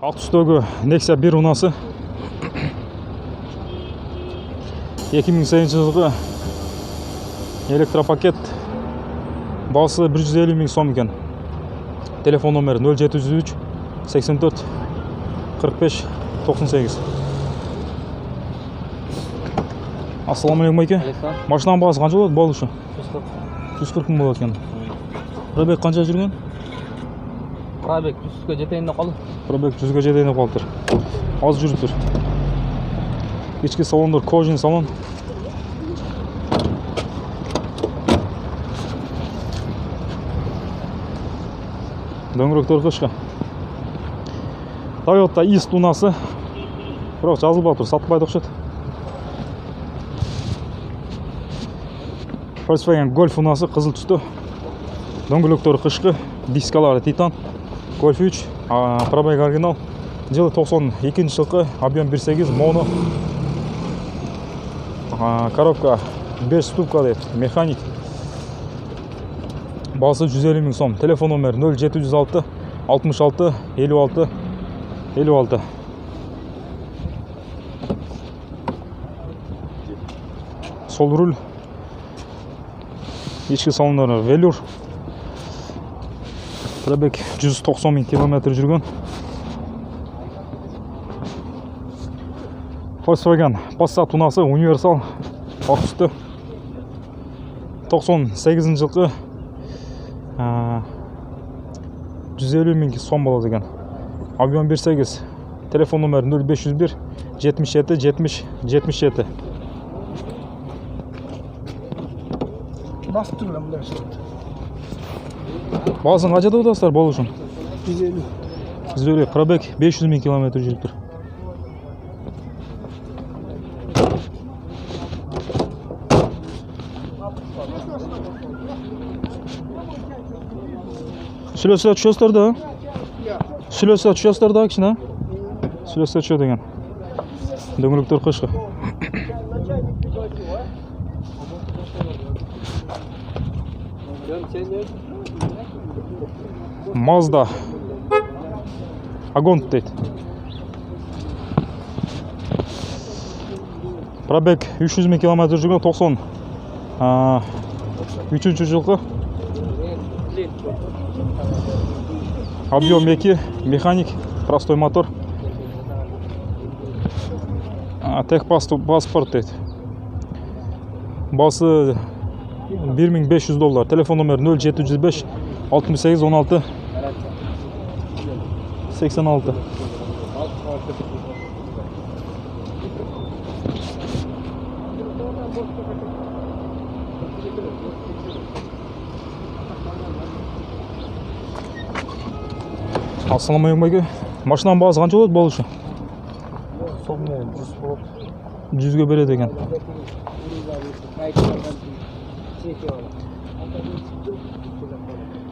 Alt üstteki Nexia 1 unası 2008 жылғы электропакет басы 150 000 сом екен. Телефон номері 0703 84 45 98. Ассаламалейкум айке. Машинаның бағасы қанша болады бұл үшін? 140 мың болады екен. Пробег қанша жүрген? Пробег 100-ге жетейін деп қалды. Пробег 100-ге жетейін деп қалды. Аз жүріп тұр. Ішкі салондар кожаный салон. Дөңгелектер қышқы. Toyota East унасы. Бірақ жазылып жатыр, сатылмайды ұқсайды. Volkswagen Golf унасы қызыл түсті. Дөңгелектер қышқы, дискалары титан. Golf 3, пробег оригинал. Жылы 92 жылғы, объем 1.8, моно. Коробка 5 ступка дейді, механик. Басы 150 000 сом. Телефон номері 0706 66 56 56. Сол руль. Ішкі салондары велюр. Пробег 190 000 километр жүрген. Volkswagen Passat унасы универсал ақ түсті. 98 жылғы 150 000 сом болады екен. Объем 1.8. Телефон номері 0501 77 70 77. Басып тұрған бұлар шығады. Бағасын қанша деп достар болу үшін? 150. 150. Пробег 500 000 километр жүріп тұр. Сүлесі түшесіздер да? Сүлесі түшесіздер да кішіне? Сүлесі түше деген. Дөңгелектер қышқы. Mazda Agont дейді. Пробег 300 000 километр жүрген, 93 жылғы. Объем 2, механик, простой мотор. Техпаспорт дейді. Басы $1500. Телефон номері 0705 68 16 86. Ассаламалейкум айке. Машинаның бағасы қанша болады бұл үшін? Сонымен 100 болып. 100-ге береді екен.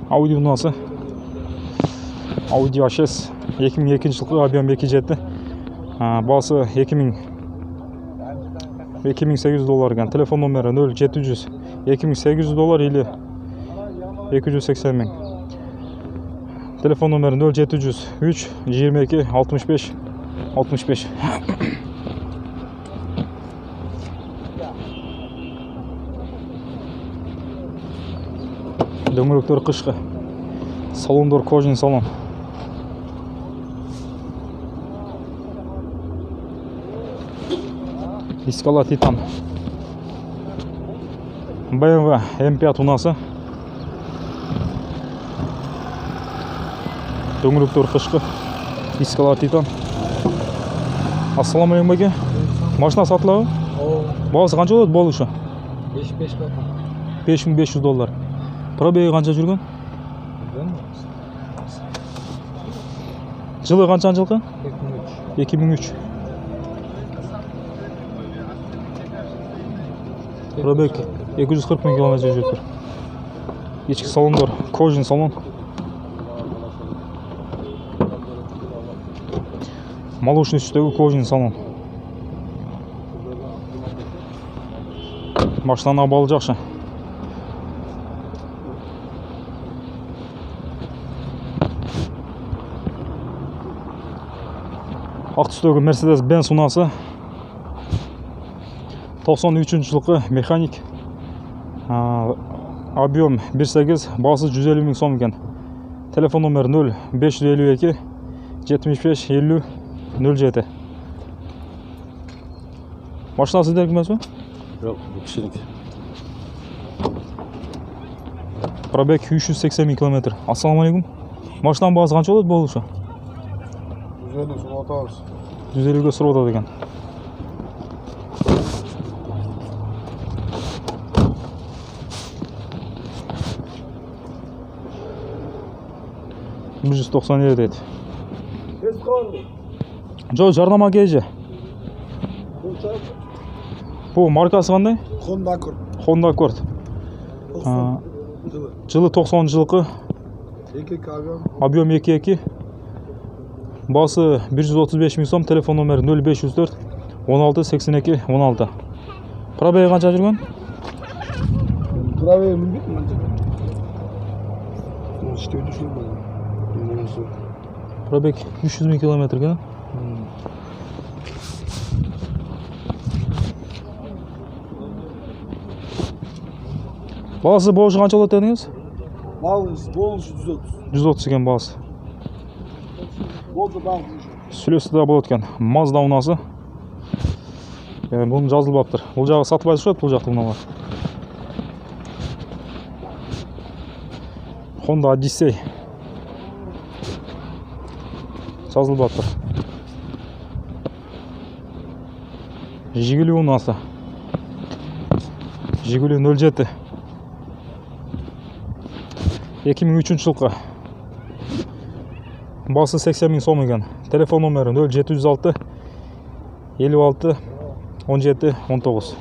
Audi унасы. Audi A6 2002 жылғы, объем 2.7. Басы $2800 екен. Телефон номері 0700 $2800 или 280 000. Телефон номері 0700 3 22 65 65. Дөңгелектер қышқы. Салондар кожаный салон. Дискалар титан. BMW M5 унасы. Дөңгелектер қышқы. Дискалар титан. Ассаламалейкум айке. Машина сатылады? Бағасы қанша болады бұл үшін? $5500. Пробеги қанша жүрген? Жылы қанша жылғы? 2003. Пробег 240 000 километр жүріп тұр. Ішкі салондар кожаный салон. Молочный түстегі кожаный салон. Машинаның абалы жақсы. ақ түстегі Mercedes Benz унасы 93 жылқы механик, объем 1.8, басы 150 000 сом екен. Телефон номер 0552 75 50 07. Машина сіздерге емес пе? Жоқ, бұл кішілік. Пробег 380 000 км. Ассалаумалейкум. Машинаның бағасы қанша болады болушы? 150 сұрап атамыз. 150-ге сұрап атады екен. $197 дейді. Жоқ, жарнама кезі. Бұл маркасы қандай? Honda Accord. Honda Accord. Жылы 90 жылқы. 2 объем. Объем 2.2. Басы 135 000 сом. Телефон номері 0504 16 82 16. Пробег қанша жүрген? Пробег білмеймін қанша. Істеу düşün бұл. Пробег 300 000 км екен. Баласы болушы қанша болады дедіңіз? Болушы 130. 130 екен баласы. Болды бағып. Сүлесі де болады екен. Mazda унасы. Бұның жазылбаптыр. Бұл жағы сатып айтып шығады, бұл жақты мыналар. Honda Odyssey. Жазылбаптыр. Жигули унасы. Жигули 07. 2003 жылқы. Басы 80 000 сом екен. Телефон номері 0706 56 17 19.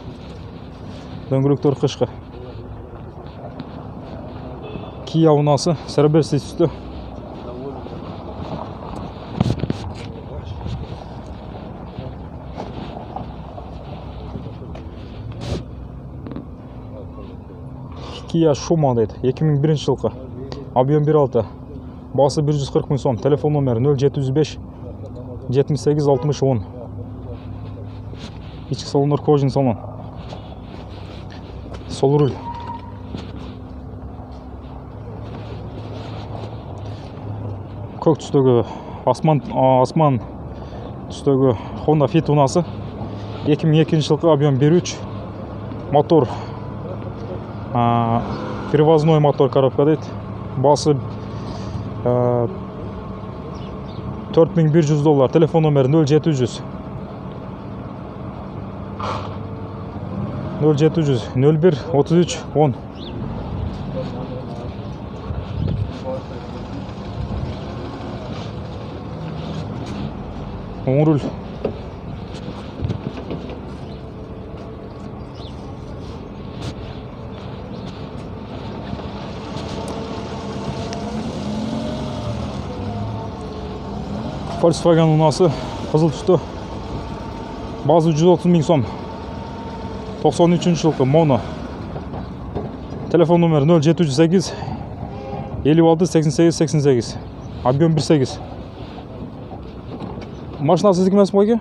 Дөңгелектер қышқы. Kia унасы, сәрберсіз түсті. Kia Shuma дейді. 2001 жылқы. Объем 1.6. Басы 140 000 сом. Телефон номері 0705 78 60 10. Ішкі салондар кожин салон. Сол руль. Көк түстегі асман түстегі Honda Fit унасы. 2002 жылқы. Объем 1.3. Мотор. Перевозной мотор коробка дейді. Басы $4100. Телефон номері 0700 01 33 10. Оң руль. Volkswagen унасы қызыл түсті. Базы 130 000 сом. 93 жылқы моно. Телефон номері 0708 56 88 88. Объем 1.8. Машина сіздікі емес пе?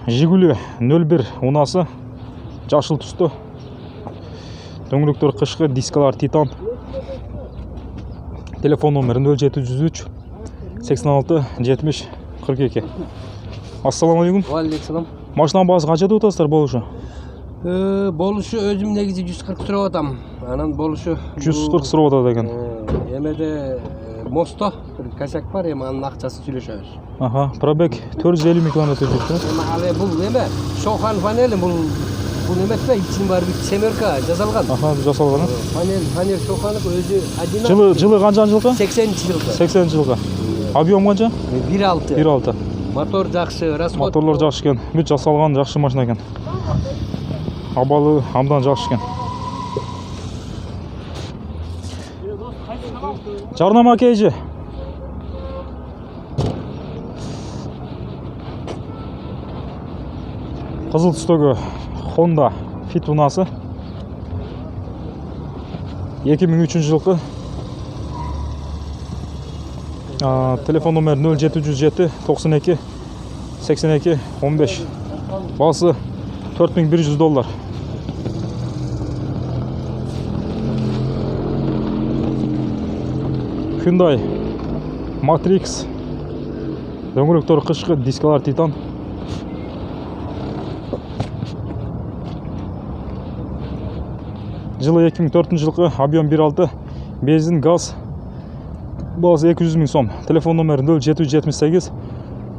Жигули 01 унасы. Жашыл түсті. Дөңгелектер қышқы, дискалар титан. Телефон номері 0703 86 70 42. Ассалаумалейкум. Уалейкум. Машинаның бағасы қанша деп отырсыздар болушы? Болушы өзім негізі 140 сұрап атам. Анан болушы 140 сұрап атады екен. Емеде мосто бір косяк бар, анын акчасы сүйлөшөбүз. Пробег 450 000 км жүрүптү. Але бул эме шохан панели бул эмес да, ичин бар бит семерка жасалган. Жасалган. Панель шоханып өзү один. Жылы канча жылкы? 80 жылкы. 80 жылкы. Объем канча? 1.6. 1.6. Мотор жакшы, расход. Моторлор жакшы экен. Бүт жасалган жакшы машина экен. Абалы абдан жакшы экен. Жарнама кейжи. Қызыл түстегі Honda Fit унасы 2003 жылқы. Телефон номер 0707 92 82 15. Бағасы $4100. Hyundai Matrix. Дөңгелектері қышқы, дискалар титан. Жылы 2004 жылқы, объем 1.6, бензин, газ. Бағасы 200 000 сом. Телефон номері 0778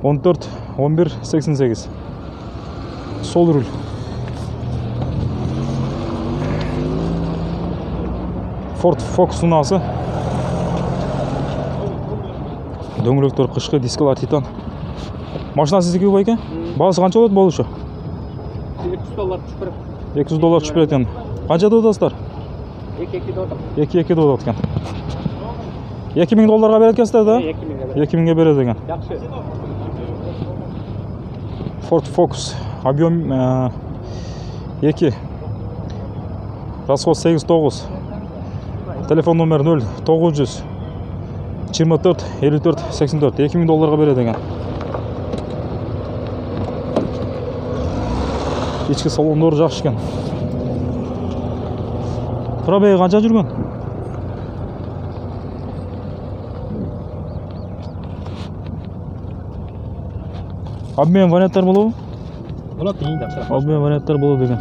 14 11 88. Сол руль. Ford Focus ұнасы. Дөңгелектер қышқы, дискалар титан. Машина сіздікі бай екен? Бағасы қанша болады болушы? $200 түшіп $200 түшіп екен. Қанша додастар? 2-2 додат екен. $2000 береді екенсіздер да? 2000-ге береді екен. Жақсы. Ford Focus. Объем 2. Расход 8-9. Телефон номер 0 900 24 54 84. $2000 береді екен. Ішкі салондары жақсы екен. Пробеги қанша жүрген? Обмен варианттар болу? Болады, ең жақсы. Обмен варианттар болу деген.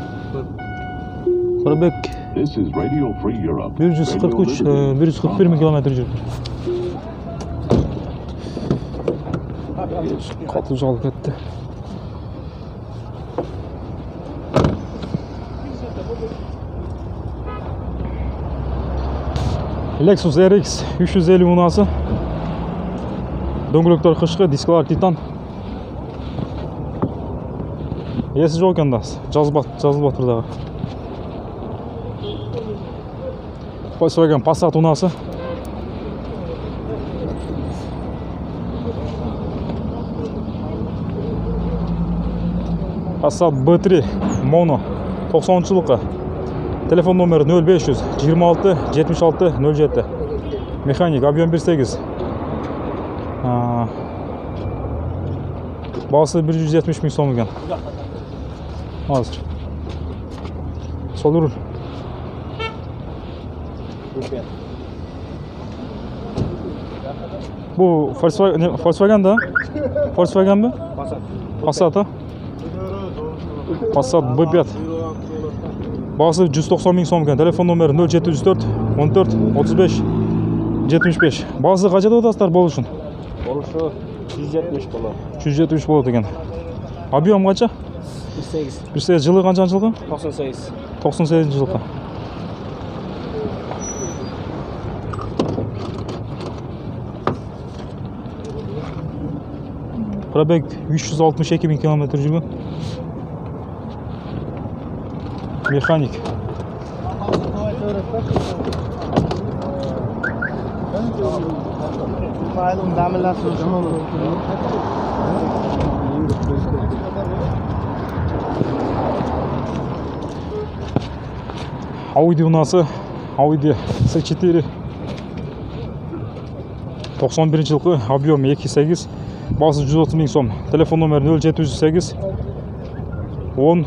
Пробег 143 141 мың километр жүрді. Қатты жалып кетті. Lexus RX 350 ұнасы. Дөңгелектер қышқы, дискалар титан. Есі жоқ екен да, жазылып атырдағы. Volkswagen Passat ұнасы. Passat B3 Mono 90 жылқы. Телефон номері 0500 26 76 07. Механик, объем 1.8. Бағасы 170 000 сом екен. Азыр. Сол руль. Бұл Volkswagen да? Volkswagen бі? Passat, а? Passat B5. Бағасы 190 000 сом екен. Телефон номері 0704 14 35 75. Бағасы қанша додастар болу үшін? Болушы 170 болады. 173 болады екен. Объем қанша? 1.8. Жылы қанша жылғы? 98. 98 жылғы. Пробег 362 000 километр жүрген. Механик. Audi ұнасы. Audi C4 91 жылғы, объем 2.8, бағасы 130 000 сом. Телефон номері 0708 10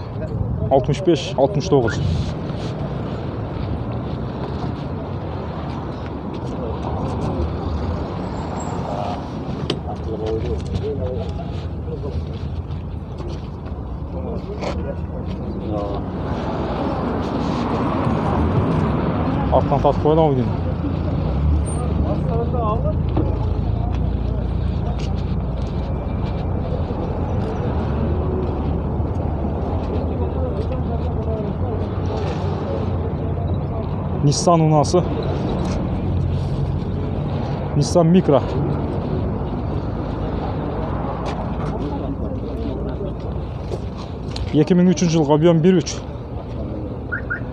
65 69. Артынан тартып қойды ау деймін. Nissan ұнасы. Nissan Micra. ...2003 жылғы, объем 1.3.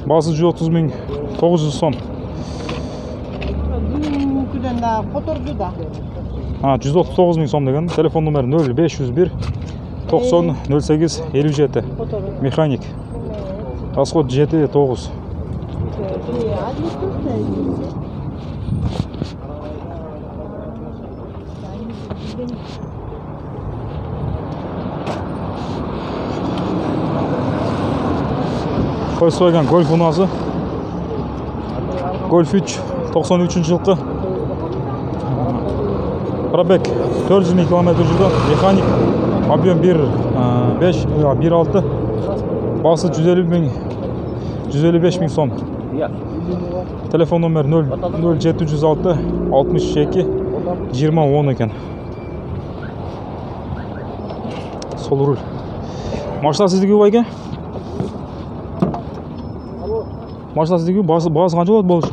Бағасы 130 900 сом. 139 000 сом деген. Телефон номері 0501 90 08 57. Механик. Расход 7-9. Volkswagen Golf unası. Golf 3 93 жылқы. Пробег 400 000 км жүрді. Механик. Объем 1.6. Басы 155 000 сом. Телефон номер 0706 62 20 10 екен. Сол руль. Машина сіздігі байке? Машина сіздігі басы қанша болады болушы?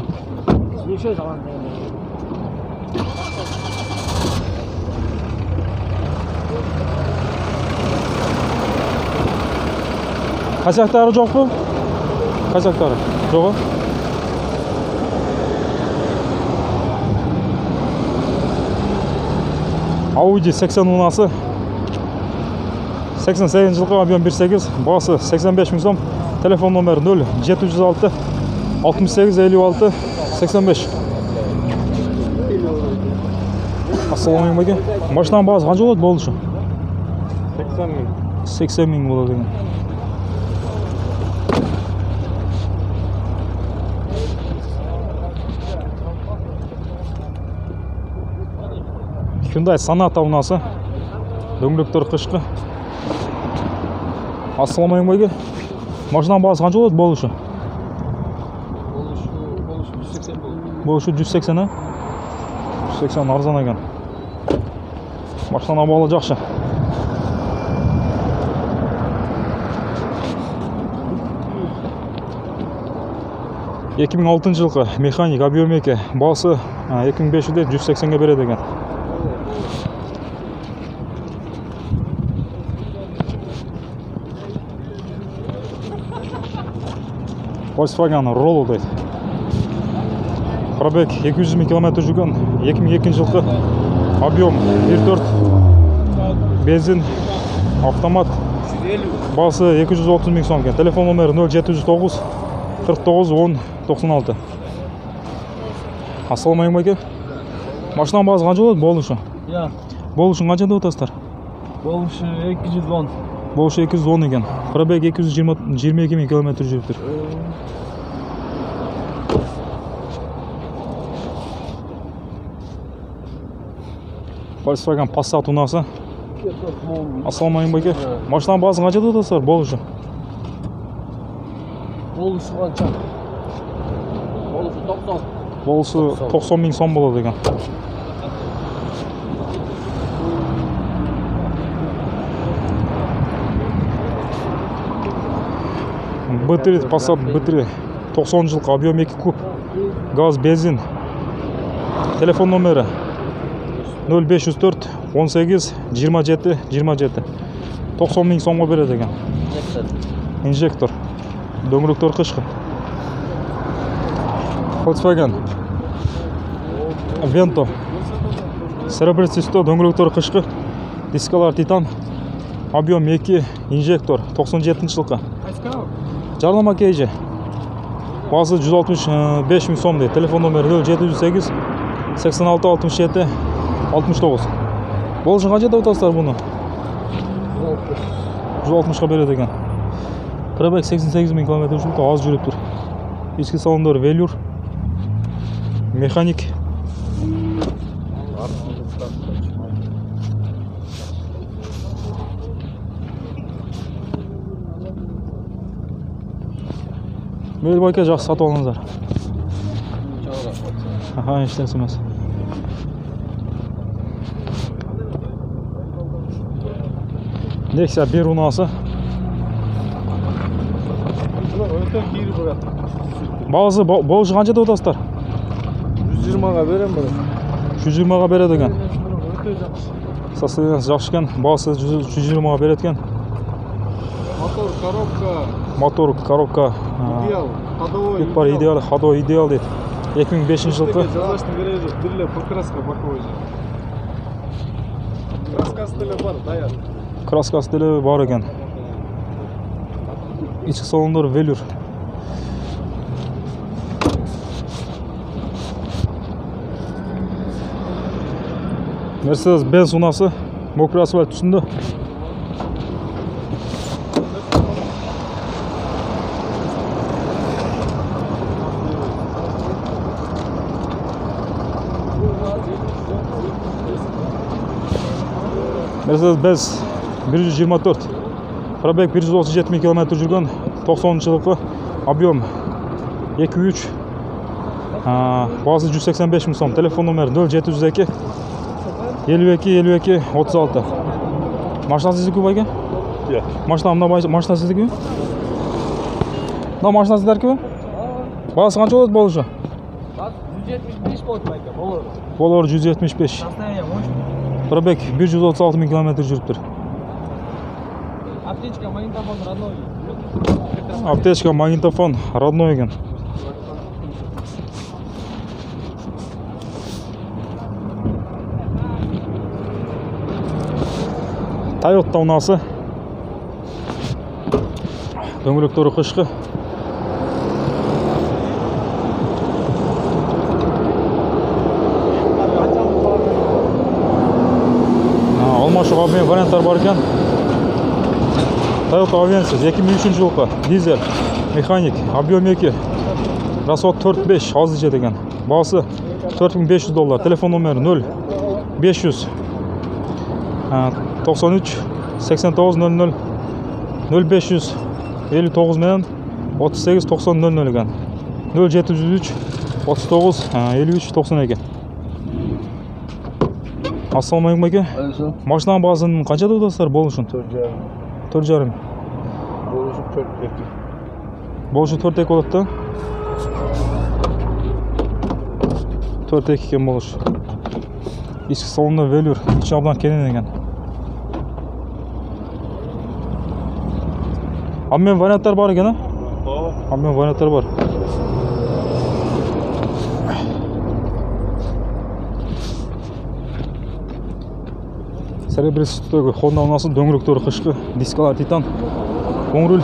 Қасияқтары жоқ бұл? Қасияқтары жоқ? Audi 80 unası. 88 жылғы объем 1.8, басы 85 000 сом. Телефон номер 0706 68 56 85. Ассалаумағалейкум. Машинаның бағасы қанша болады болушы? 80 000 болады деген. Hyundai Sonata unası. Дөңгелектер қышқы. Ассалаумағалейкум. Машинаның бағасы қанша болады болушы? Болушы 180, а? 180 арзан екен. Машинаның бағасы жақсы. Екі мың алтыншы жылғы механик объем 2, басы 2500-де 180-ге береді екен. Volkswagen Rollo дейді. Пробег 200 000 км жүрген, 2002 жылғы объем 1.4, бензин, автомат, басы 230 000 сом екен. Телефон номері 0709 49 10 96. Ассалаумағалейкум. Машинаның бағасы қанша болады болушы? Болушы қанша деп отырсыздар? Болушы 210. Болушы 210 екен. Пробег 222 000 км жүріп тұр. Volkswagen Passat унасы. Ассалаумағалейкум. Машинаның бағасы қанша деп отырсыздар болушы? Болушы қанша? Болушы 90. Болушы 90 000 сом болады екен. B3 Passat B3 90 жылғы объем 2 куб, газ, бензин. Телефон номері 0504 18 27 27. 90 000 сомға береді екен. Инжектор. Дөңгелектер қышқы. Volkswagen Vento серебристый 100, дөңгелектер қышқы. Дискалар титан. Объем 2, инжектор. 97 жылғы. Жарнама кейжі. Басы 165 000 сом дейді. Телефон номері 0708 86 67 69. Болушы қанша деп отырсыздар бұны? 160-ға береді екен. Пробег 88 000 км жүрді, аз жүріп тұр. Ішкі салондар велюр. Механик. Мейлі байке жақсы сатып алыңыздар. Аха, ештеңсе емес. Nexia 1 unası. Бағасы болушы қанша деп отырсыздар? 120-ға берем бара. 120-ға береді екен. Состояниесі жақсы екен. Бағасы 120-ға береді екен. Мотор, коробка. Идеал. Ходовой. Бар идеал, ходовой идеал дейді. 2005 жылғы. Жалаштың керегі жоқ. Бірле покраска боковой. Краска стилі бар, даяр. Краска стилі бар екен. Ішкі салондар велюр. Mercedes Benz unası mokra asfalt üstünde. Mercedes Benz 124. Pробег 137 km жүрген 90 жылғы объем 2.3 базы 185 мың сом. Телефон номері 0702 52 52 36. Машина сіздікі бе? Иә. Машина сіздікі бе? Мына машина сіздеркі бе? Бағасы қанша болады болушы? 175 болады майка, болар. Болар 175. Пробег 136 мың км жүріп тұр. Аптечка, магнитофон родной. Аптечка, магнитофон родной екен. Toyota унасы. Дөңгелектері қышқы. Алмашуға мен варианттар бар екен. Toyota Avensis 2003 жылғы дизель, механик, объем 2, расход 4-5 азы жетеген. Бағасы $4500. Телефон номері 0500 93 89 00 0500 59 мен 38 90 00 екен. 0703 39 53 92. Ассаламалейкум әке. Машинаның бағасын қанша достар болу үшін? 4,5. Болушы 4,2 болады да? 4,2 екен болушы. Ескі салонда велюр, іші абдан кенен екен. Абмен варианттар бар екен, а? Абмен варианттар бар. Серебристегі Honda унасы, дөңгелектері қышқы, дискалар титан, оң руль.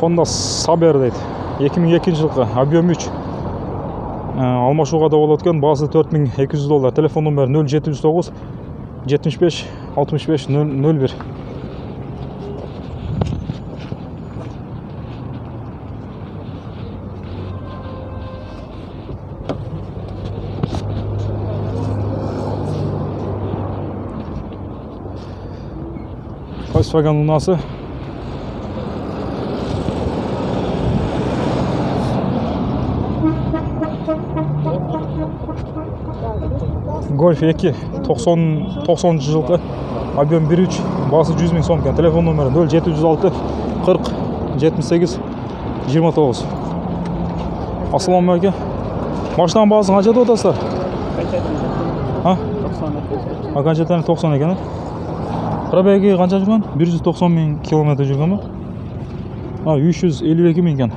Honda Saber дейді. 2002 жылғы, объем 3. Алмашуға да болады екен, бағасы $4200. Телефон номері 0709 75 65 01. Volkswagen унасы. Golf 2 90 жылғы объем 1.3 бағасы 100 мың сом екен. Телефон номері 0706 40 78 29. Ассаламалейкум әке. Машинаның бағасы қанша деп отырсыздар? Қанша 90 екен. Пробеги қанша жүрген? 190 мың км жүрген ба? 352 мың екен.